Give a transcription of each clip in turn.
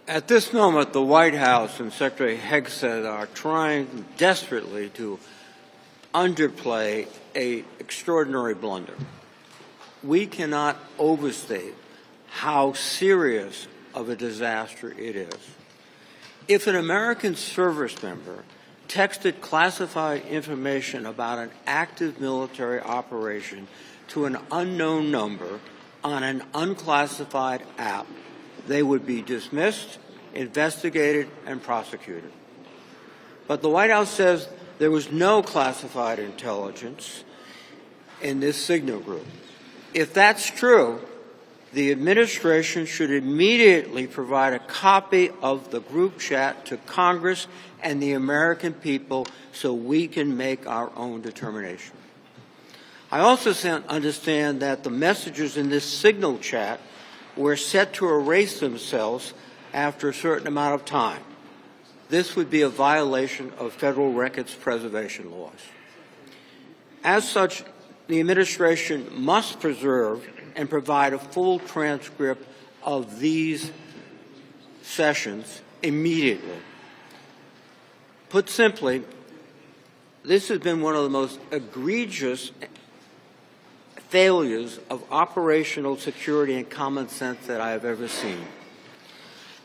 At this moment, the White House and Secretary Hegseth are trying desperately to underplay an extraordinary blunder. We cannot overstate how serious of a disaster it is. If an American service member texted classified information about an active military operation to an unknown number on an unclassified app, they would be dismissed, investigated, and prosecuted. But the White House says there was no classified intelligence in this signal group. If that's true, the administration should immediately provide a copy of the group chat to Congress and the American people so we can make our own determination. I also understand that the messages in this signal chat were set to erase themselves after a certain amount of time. This would be a violation of federal records preservation laws. As such, the administration must preserve and provide a full transcript of these sessions immediately. Put simply, this has been one of the most egregious failures of operational security and common sense that I have ever seen.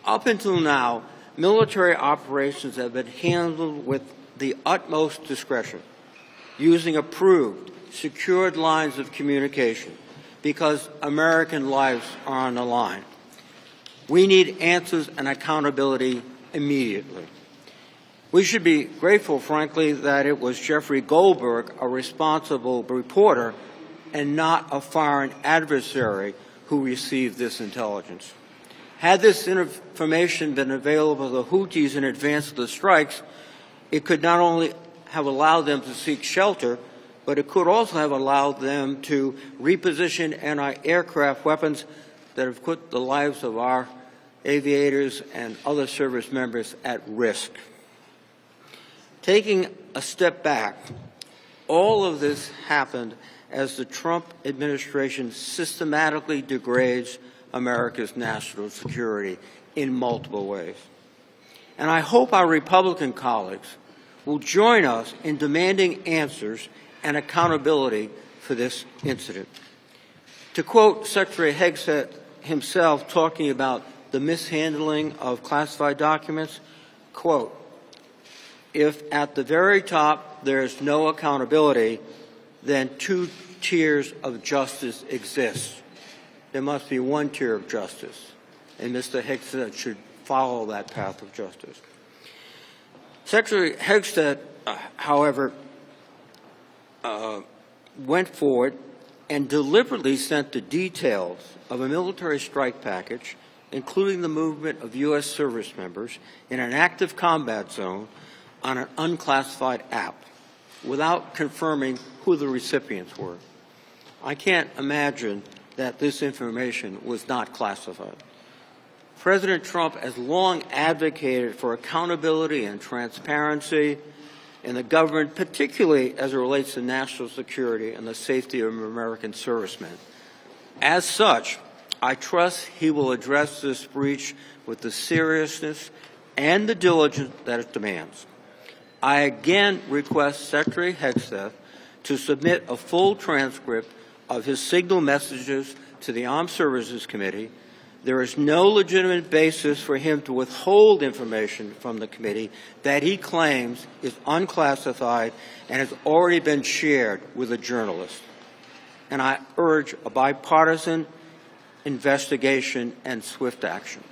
Up until now, military operations have been handled with the utmost discretion, using approved, secured lines of communication, because American lives are on the line. We need answers and accountability immediately. We should be grateful, frankly, that it was Jeffrey Goldberg, a responsible reporter, and not a foreign adversary who received this intelligence. Had this information been available to the Houthis in advance of the strikes, it could not only have allowed them to seek shelter, but it could also have allowed them to reposition anti-aircraft weapons that have put the lives of our aviators and other service members at risk. Taking a step back, all of this happened as the Trump administration systematically degrades America's national security in multiple ways. And I hope our Republican colleagues will join us in demanding answers and accountability for this incident. To quote Secretary Hegseth himself talking about the mishandling of classified documents, quote, "If at the very top there is no accountability, then two tiers of justice exist. There must be one tier of justice, and Mr. Hegseth should follow that path of justice." Secretary Hegseth, however, went forward and deliberately sent the details of a military strike package, including the movement of U.S. service members in an active combat zone on an unclassified app, without confirming who the recipients were. I can't imagine that this information was not classified. President Trump has long advocated for accountability and transparency in the government, particularly as it relates to national security and the safety of American servicemen. As such, I trust he will address this breach with the seriousness and the diligence that it demands. I again request Secretary Hegseth to submit a full transcript of his signal messages to the Armed Services Committee. There is no legitimate basis for him to withhold information from the committee that he claims is unclassified and has already been shared with a journalist. And I urge a bipartisan investigation and swift action.